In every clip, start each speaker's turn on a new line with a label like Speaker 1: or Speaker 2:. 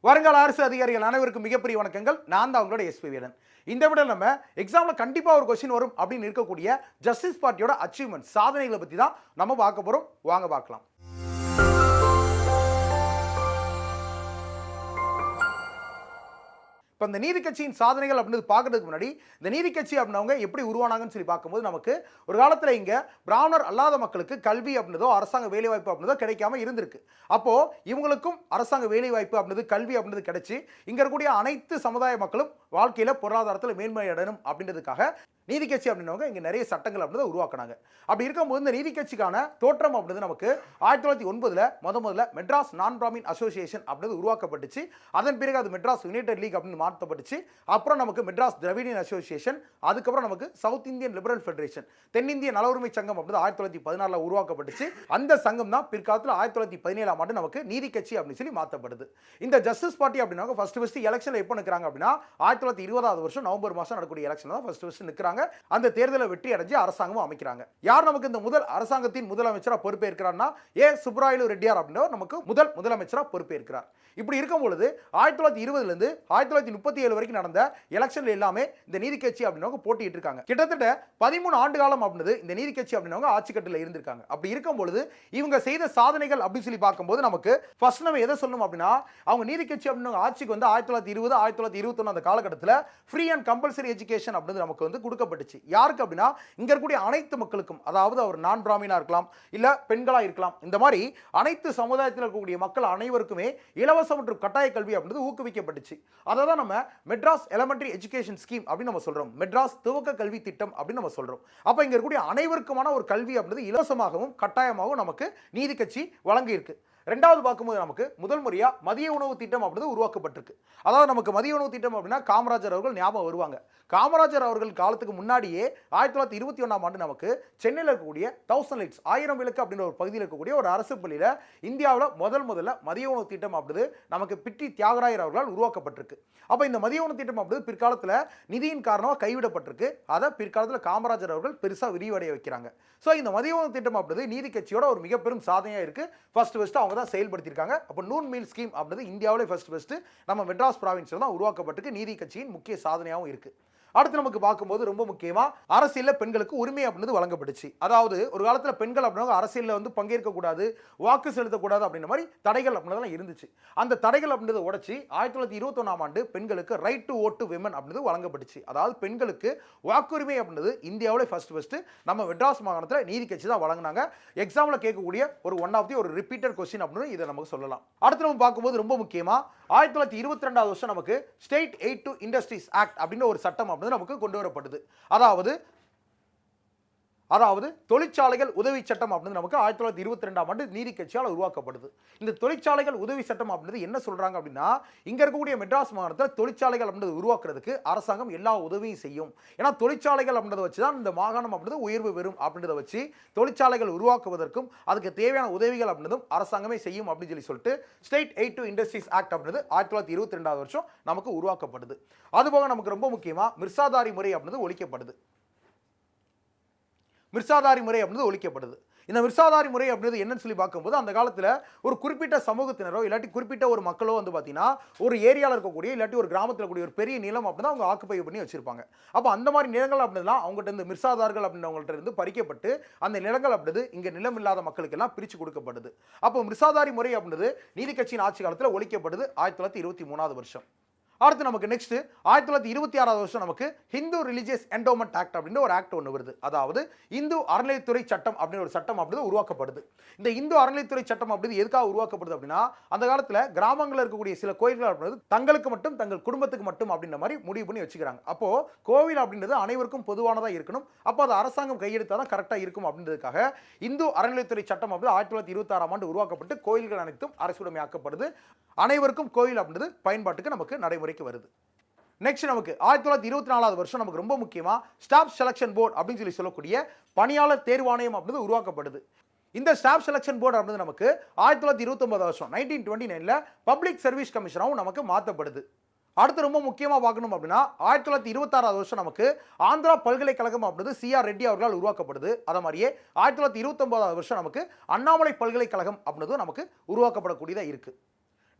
Speaker 1: வருங்கால அரசு அதிகாரிகள் அனைவருக்கும் மிகப்பெரிய வணக்கங்கள். நான் தான் உங்களோட எஸ்பி வேலன். இந்த விட நம்ம எக்ஸாம்ல கண்டிப்பா ஒரு கொஸ்டின் வரும் அப்படின்னு இருக்கக்கூடிய ஜஸ்டிஸ் பார்ட்டியோட அச்சீவ்மெண்ட் சாதனைகளை பத்தி தான் நம்ம பார்க்க போறோம். வாங்க பார்க்கலாம். இப்போ இந்த நீதி கட்சியின் சாதனைகள் அப்படின்னு பார்க்கறதுக்கு முன்னாடி இந்த நீதி கட்சி அப்படின்னவங்க எப்படி உருவானாங்கன்னு சொல்லி பார்க்கும்போது நமக்கு ஒரு காலத்தில் இங்கே பிராமணர் அல்லாத மக்களுக்கு கல்வி அப்படின்றதோ அரசாங்க வேலைவாய்ப்பு அப்படின்றதோ கிடைக்காம இருந்திருக்கு. அப்போ இவங்களுக்கும் அரசாங்க வேலைவாய்ப்பு அப்படின்றது கல்வி அப்படின்றது கிடைச்சி இங்கே இருக்கக்கூடிய அனைத்து சமுதாய மக்களும் வாழ்க்கையில் பொருளாதாரத்தில் மேன்மை அடையணும் அப்படின்றதுக்காக நீதி கட்சி அப்படின்னவங்க இங்கே நிறைய சட்டங்கள் அப்படின்றத உருவாக்குனாங்க. அப்படி இருக்கும்போது இந்த நீதி கட்சிக்கான தோற்றம் அப்படின்றது நமக்கு 1909 முதல்ல மெட்ராஸ் நான் பிராமின் அசோசியேஷன் அப்படின்றது உருவாக்கப்பட்டுச்சு. அதன் பிறகு அது மெட்ராஸ் யுனைடெட் லீக் அப்படின்னு மாற்றப்பட்டுச்சு. அப்புறம் நமக்கு மெட்ராஸ் திராவிடியன் அசோசியேஷன், அதுக்கப்புறம் நமக்கு சவுத் இந்தியன் லிபரல் ஃபெடரேஷன், தென்னிந்திய நல உரிமை சங்கம் அப்படின்றது 1914 உருவாக்கப்பட்டுச்சு. அந்த சங்கம் தான் பிற்காலத்தில் 1917 ஆண்டு நமக்கு நீதி கட்சி அப்படின்னு சொல்லி மாற்றப்படுது. இந்த ஜஸ்டிஸ் பார்ட்டி அப்படின்னா ஃபர்ஸ்ட் எலெக்ஷன்ல எப்போ நிற்கிறாங்க அப்படின்னா 1920 வருஷம் நவம்பர் மாதம் நடக்கக்கூடிய எலெக்ஷன் தான் ஃபர்ஸ்ட் நிற்கிறாங்க. அந்த தேர்தலை வெற்றி அடைஞ்சு அரசாங்கமும் அமைக்கிறாங்க. யார் நமக்கு இந்த முதல் அரசாங்கத்தின் முதலமைச்சரா பொறுப்பேற்கிறார்னா சுப்ராயலு ரெட்டியார் அப்படின்றவர் நமக்கு முதலமைச்சரா பொறுப்பேற்கிறார். இப்படி இருக்கும் பொழுது 1920 இருந்து 1937 வரைக்கும் நடந்த எலெக்ஷன்ல எல்லாமே இந்த நீதி கட்சி அப்படின்றவங்க போட்டிட்டு இருக்காங்க. கிட்டத்தட்ட 13 ஆண்டு காலம் அப்படின்றது இந்த நீதி கட்சி அப்படின்றவங்க ஆட்சி கட்டில இருந்திருக்காங்க. அப்படி இருக்கும் பொழுது இவங்க செய்த சாதனைகள் அப்படின்னு சொல்லி பார்க்கும்போது நமக்கு ஃபர்ஸ்ட் நம்ம எதை சொல்லணும் அப்படின்னா அவங்க நீதி கட்சி அப்படின்றவங்க ஆட்சிக்கு வந்து 1920 1921 அந்த காலகட்டத்தில் ஃப்ரீ அண்ட் கம்பல்சரி எஜுகேஷன் அப்படின்றது நமக்கு வந்து கொடுக்கப்பட்டுச்சு. யாருக்கு அப்படின்னா இங்க இருக்கக்கூடிய அனைத்து மக்களுக்கும், அதாவது அவர் நான் பிராமினா இருக்கலாம் இல்ல பெண்களா இருக்கலாம், இந்த மாதிரி அனைத்து சமுதாயத்தில் இருக்கக்கூடிய மக்கள் அனைவருக்குமே இலவச மற்றும் கட்டாய கல்வி அப்படின்றது ஊக்குவிக்கப்பட்டுச்சு. அதை தான் நம்ம மெட்ராஸ் எலிமெண்டரி எஜுகேஷன் ஸ்கீம் அப்படின்னு நம்ம சொல்றோம். மெட்ராஸ் துவக்க கல்வி திட்டம் அப்படின்னு நம்ம சொல்றோம். அப்ப இங்க இருக்கக்கூடிய அனைவருக்குமான ஒரு கல்வி அப்படின்றது இலவசமாகவும் கட்டாயமாகவும் நமக்கு நீதி கட்சி வழங்கி இருக்கு. ரெண்டாவது பார்க்கும்போது நமக்கு முதல் முறையா மதிய உணவு திட்டம் அப்படின்றது உருவாக்கப்பட்டிருக்கு. அதாவது நமக்கு மதிய உணவு திட்டம் அப்படின்னா காமராஜர் அவர்கள் ஞாபகம் வருவாங்க. காமராஜர் அவர்கள் காலத்துக்கு முன்னாடியே 1921 ஆண்டு நமக்கு சென்னையில் இருக்கக்கூடிய 1000 லைட்ஸ் 1000 விளக்கு அப்படின்ற ஒரு பகுதியில் இருக்கக்கூடிய ஒரு அரசு பள்ளியில் இந்தியாவில் முதல்ல மதிய உணவு திட்டம் அப்படிது நமக்கு பிட்டி தியாகராயர் அவர்களால் உருவாக்கப்பட்டிருக்கு. அப்போ இந்த மதிய உணவு திட்டம் அப்படிது பிற்காலத்தில் நிதியின் காரணமாக கைவிடப்பட்டிருக்கு. அதை பிற்காலத்தில் காமராஜர் அவர்கள் பெருசாக விரிவடைய வைக்கிறாங்க. ஸோ இந்த மதிய உணவு திட்டம் அப்படிது நீதி கட்சியோட ஒரு மிகப்பெரும் சாதனையாக இருக்கு. ஃபர்ஸ்ட் அவங்க தான் செயல்படுத்தியிருக்காங்க. அப்போ நூன் மீல் ஸ்கீம் அப்படிது இந்தியாவிலே ஃபர்ஸ்ட் நம்ம மெட்ராஸ் ப்ராவின்ஸில் தான் உருவாக்கப்பட்டிருக்கு. நீதி கட்சியின் முக்கிய சாதனையாகவும் இருக்கு. அடுத்து நமக்கு பார்க்கும்போது ரொம்ப முக்கியமா அரசியலில் பெண்களுக்கு உரிமை அப்படின்றது வழங்கப்பட்டுச்சு. அதாவது ஒரு காலத்தில் பெண்கள் அப்படின்னா அரசியலில் வந்து பங்கேற்க கூடாது, வாக்கு செலுத்தக்கூடாது அப்படின்ற மாதிரி தடைகள் அப்படின்றதெல்லாம் இருந்துச்சு. அந்த தடைகள் அப்படின்றத உடைச்சி 1921 ஆண்டு பெண்களுக்கு right to vote to women அப்படின்றது வழங்கப்பட்டுச்சு. அதாவது பெண்களுக்கு வாக்குரிமை அப்படின்றது இந்தியாவிலே ஃபர்ஸ்ட் நம்ம மெட்ராஸ் மாகாணத்தில் நீதி கட்சி தான் வழங்கினாங்க. எக்ஸாம்ல கேட்கக்கூடிய ஒரு ஒன் ஆஃப் தி ஒரு ரிப்பீட்டட் கொஸ்டின் அப்படின்னு இதை நமக்கு சொல்லலாம். அடுத்து நம்ம பார்க்கும்போது ரொம்ப முக்கியமா 1922 வருஷம் நமக்கு state eight to industries act அப்படின்ற ஒரு சட்டம் நமக்கு கொண்டு வரப்படுது. அதாவது தொழிற்சாலைகள் உதவி சட்டம் அப்படின்றது நமக்கு 1922 ஆண்டு நீதி கட்சியால் உருவாக்கப்படுது. இந்த தொழிற்சாலைகள் உதவி சட்டம் அப்படின்றது என்ன சொல்றாங்க அப்படின்னா இங்க இருக்கக்கூடிய மெட்ராஸ் மாகாணத்தில் தொழிற்சாலைகள் அப்படின்றது உருவாக்குறதுக்கு அரசாங்கம் எல்லா உதவியும் செய்யும். ஏன்னா தொழிற்சாலைகள் அப்படின்றத வச்சு தான் இந்த மாகாணம் அப்படின்றது உயர்வு பெறும் அப்படின்றத வச்சு தொழிற்சாலைகள் உருவாக்குவதற்கும் அதுக்கு தேவையான உதவிகள் அப்படின்றதும் அரசாங்கமே செய்யும் அப்படின்னு சொல்லிட்டு state eight to industries act அப்படின்றது 1922 வருஷம் நமக்கு உருவாக்கப்படுது. அதுபோக நமக்கு ரொம்ப முக்கியமா மிர்சாதாரி முறை அப்படின்றது ஒழிக்கப்படுது. மிர்சாதாரி முறை அப்படின்றது ஒழிக்கப்படுது. இந்த மிர்சாதாரி முறை அப்படின்றது என்னன்னு சொல்லி பார்க்கும்போது அந்த காலத்தில் ஒரு குறிப்பிட்ட சமூகத்தினரோ இல்லாட்டி குறிப்பிட்ட ஒரு மக்களோ வந்து பார்த்தீங்கன்னா ஒரு ஏரியாவில் இருக்கக்கூடிய இல்லாட்டி ஒரு கிராமத்தில் கூடிய ஒரு பெரிய நிலம் அப்படின்னா அவங்க ஆக்குப்பை பண்ணி வச்சிருப்பாங்க. அப்போ அந்த மாதிரி நிலங்கள் அப்படின்லாம் அவங்ககிட்ட இருந்து மிர்சாதார்கள் அப்படின்றவங்கள்ட்ட இருந்து பறிக்கப்பட்டு அந்த நிலங்கள் அப்படின்றது இங்கே நிலம் இல்லாத மக்களுக்கு எல்லாம் பிரித்து கொடுக்கப்படுது. அப்போ மிர்சாதாரி முறை அப்படின்றது நீதி கட்சியின் ஆட்சி காலத்தில் ஒழிக்கப்படுது 1923 வருஷம். அடுத்து நமக்கு நெக்ஸ்ட் 1926 வருஷம் நமக்கு ஹிந்து ரிலிஜியஸ் என்டோமெண்ட் ஆக்ட் அப்படின்னு ஒரு ஆக்ட் ஒன்று வருது. அதாவது இந்து அறநிலைத்துறை சட்டம் அப்படின்னு ஒரு சட்டம் அப்படி உருவாக்கப்படுது. இந்த இந்து அறநிலைத்துறை சட்டம் அப்படி எதுக்காக உருவாக்கப்படுது அப்படின்னா அந்த காலத்தில் கிராமங்களில் இருக்கக்கூடிய சில கோயில்கள் அப்படின்றது தங்களுக்கு மட்டும் தங்கள் குடும்பத்துக்கு மட்டும் அப்படின்ற மாதிரி முடிவு பண்ணி வச்சுக்கிறாங்க. அப்போ கோவில் அப்படின்றது அனைவருக்கும் பொதுவானதாக இருக்கணும். அப்போ அது அரசாங்கம் கையெழுத்தாதான் கரெக்டாக இருக்கும் அப்படின்றதுக்காக இந்து அறநிலைத்துறை சட்டம் அப்படி 1926 ஆண்டு உருவாக்கப்பட்டு கோயில்கள் அனைத்தும் அரசுடைமையாக்கப்படுது. அனைவருக்கும் கோயில் அப்படின்றது பயன்பாட்டுக்கு நமக்கு நடைமுறைக்கு வருது. நெக்ஸ்ட் நமக்கு 1924 வருஷம் நமக்கு ரொம்ப முக்கியமா ஸ்டாஃப் செலக்ஷன் போர்டு அப்படின்னு சொல்லக்கூடிய பணியாளர் தேர்வாணையம் அப்படின்றது உருவாக்கப்படுது. இந்த ஸ்டாஃப் செலக்ஷன் போர்டு அப்படின்றது நமக்கு 1929 வருஷம் 1929ல பப்ளிக் சர்வீஸ் கமிஷனாகவும் நமக்கு மாற்றப்படுது. அடுத்து ரொம்ப முக்கியமாக பார்க்கணும் அப்படின்னா 1926 வருஷம் நமக்கு ஆந்திரா பல்கலைக்கழகம் அப்படின்றது CR ரெட்டி அவர்களால் உருவாக்கப்படுது. அதே மாதிரியே 1929 வருஷம் நமக்கு அண்ணாமலை பல்கலைக்கழகம் அப்படின்றதும் நமக்கு உருவாக்கப்படக்கூடியதாக இருக்கு.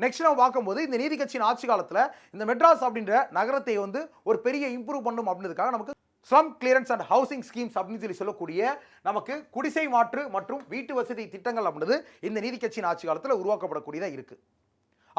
Speaker 1: நெக்ஸ்ட் நம்ம பார்க்கும்போது இந்த நீதி கட்சியின் ஆட்சி காலத்தில் இந்த மெட்ராஸ் அப்படின்ற நகரத்தை வந்து ஒரு பெரிய இம்ப்ரூவ் பண்ணும் அப்படின்றதுக்காக நமக்கு slum clearance and housing schemes அப்படின்னு சொல்லக்கூடிய நமக்கு குடிசை மாற்று மற்றும் வீட்டு வசதி திட்டங்கள் அப்படின்றது இந்த நீதி கட்சியின் ஆட்சி காலத்தில் உருவாக்கப்படக்கூடியதாக இருக்கு.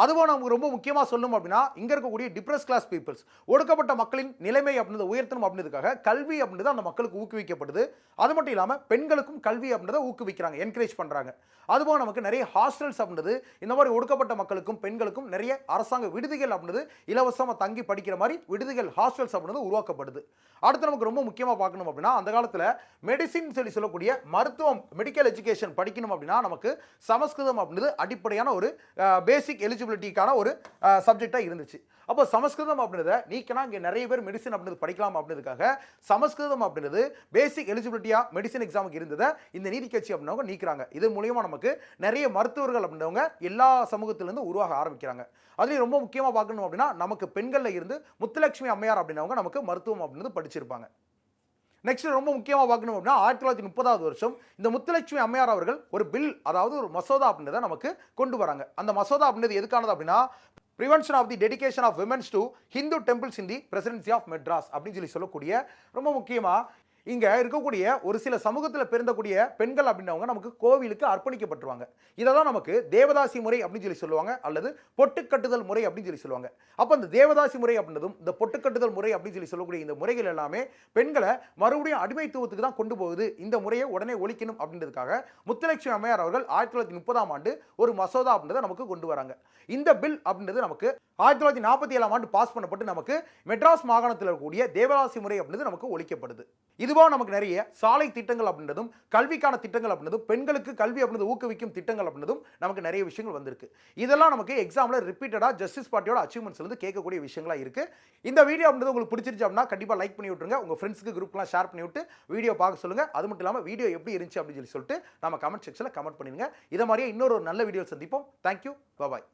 Speaker 1: அதுவும் நமக்கு ரொம்ப முக்கியமாக சொல்லணும் அப்படின்னா இங்கே இருக்கக்கூடிய டிப்ரெஸ் கிளாஸ் பீப்புள்ஸ் ஒடுக்கப்பட்ட மக்களின் நிலைமை அப்படின்றத உயர்த்தணும் அப்படின்றதுக்காக கல்வி அப்படின்றது அந்த மக்களுக்கு ஊக்குவிக்கப்படுது. அது மட்டும் இல்லாமல் பெண்களுக்கும் கல்வி அப்படின்றத ஊக்குவிக்கிறாங்க, என்கரேஜ் பண்ணுறாங்க. அதுபோல் நமக்கு நிறைய ஹாஸ்டல்ஸ் அப்படின்றது இந்த மாதிரி ஒடுக்கப்பட்ட மக்களுக்கும் பெண்களுக்கும் நிறைய அரசாங்க விடுதிகள் அப்படின்றது இலவசமாக தங்கி படிக்கிற மாதிரி விடுதிகள் ஹாஸ்டல்ஸ் அப்படின்றது உருவாக்கப்படுது. அடுத்து நமக்கு ரொம்ப முக்கியமாக பார்க்கணும் அப்படின்னா அந்த காலத்தில் மெடிசின் சொல்லக்கூடிய மருத்துவம் மெடிக்கல் எஜுகேஷன் படிக்கணும் அப்படின்னா நமக்கு சமஸ்கிருதம் அப்படின்றது அடிப்படையான ஒரு பேசிக் எலிஜிபிலிட்டிக்கான ஒரு சப்ஜெக்டாக இருந்துச்சு. அப்போ சமஸ்கிருதம் அப்படின்றத நீக்கினா இங்கே நிறைய பேர் மெடிசன் அப்படின்றது படிக்கலாம் அப்படின்றதுக்காக சமஸ்கிருதம் அப்படின்றது பேசிக் எலிஜிபிலிட்டியாக மெடிசன் எக்ஸாமுக்கு இருந்ததை இந்த நீதி கட்சி அப்படின்றவங்க நீக்கிறாங்க. இதன் மூலியமாக நமக்கு நிறைய மருத்துவர்கள் அப்படின்றவங்க எல்லா சமூகத்திலிருந்து உருவாக ஆரம்பிக்கிறாங்க. அதுலேயும் ரொம்ப முக்கியமாக பார்க்கணும் அப்படின்னா நமக்கு பெண்களில் இருந்து முத்துலட்சுமி அம்மையார் அப்படின்றவங்க நமக்கு மருத்துவம் அப்படின்றது படிச்சிருப்பாங்க. நெக்ஸ்ட் ரொம்ப முக்கியமாக பார்க்கணும் அப்படின்னா 1930 வருஷம் இந்த முத்துலட்சுமி அம்மையார் அவர்கள் ஒரு பில், அதாவது ஒரு மசோதா அப்படின்றத நமக்கு கொண்டு வராங்க. அந்த மசோதா அப்படின்றது எதுக்கானது அப்படின்னா Prevention of the dedication of women to Hindu temples in the presidency of Madras அப்படின்னு சொல்லக்கூடிய ரொம்ப முக்கியமாக இங்கே இருக்கக்கூடிய ஒரு சில சமூகத்தில் பிறந்தக்கூடிய பெண்கள் அப்படின்றவங்க நமக்கு கோவிலுக்கு அர்ப்பணிக்கப்பட்டுருவாங்க. இதை தான் நமக்கு தேவதாசி முறை அப்படின்னு சொல்லுவாங்க, அல்லது பொட்டுக்கட்டுதல் முறை அப்படின்னு சொல்லுவாங்க. அப்போ இந்த தேவதாசி முறை அப்படின்றதும் இந்த பொட்டுக்கட்டுதல் முறை அப்படின்னு சொல்லக்கூடிய இந்த முறைகள் எல்லாமே பெண்களை மறுபடியும் அடிமைத்துவத்துக்கு தான் கொண்டு போகுது. இந்த முறையை உடனே ஒழிக்கணும் அப்படின்றதுக்காக முத்துலட்சுமி அம்மையார் அவர்கள் 1930 ஒரு மசோதா அப்படின்றத நமக்கு கொண்டு வராங்க. இந்த பில் அப்படின்றது நமக்கு 1947 பாஸ் பண்ணப்பட்டு நமக்கு மெட்ராஸ் மாகாணத்தில் இருக்கக்கூடிய தேவதாசி முறை அப்படின்றது நமக்கு ஒழிக்கப்படுது. இதுவா நமக்கு நிறைய சாலை திட்டங்கள் அப்படின்றதும் கல்விக்கான திட்டங்கள் அப்படின்றதும் பெண்களுக்கு கல்வி அப்படின்றது ஊக்குவிக்கும் திட்டங்கள் அப்படின்றதும் நமக்கு நிறைய விஷயங்கள் வந்திருக்கு. இதெல்லாம் நமக்கு எக்ஸாம்ல ரிப்பீட்டடா ஜஸ்டிஸ் பார்ட்டியோட அச்சீவ்மெண்ட்ஸ்ல இருந்து கேட்கக்கூடிய விஷயங்களா இருக்கு. இந்த வீடியோ அப்படின்றது உங்களுக்கு பிடிச்சிருச்சு அப்படின்னா கண்டிப்பா லைக் பண்ணி விட்டுருங்க. உங்க ஃப்ரெண்ட்ஸ்க்கு குரூப்லாம் ஷேர் பண்ணி விட்டு வீடியோ பார்க்க சொல்லுங்க. அது மட்டும் இல்லாமல் வீடியோ எப்படி இருந்துச்சு அப்படின்னு சொல்லிட்டு நம்ம கமெண்ட் செக்ஷன்ல கமெண்ட் பண்ணிடுங்க. இதை மாதிரியே இன்னொரு நல்ல வீடியோ சந்திப்போம். தேங்க்யூ, பாய்.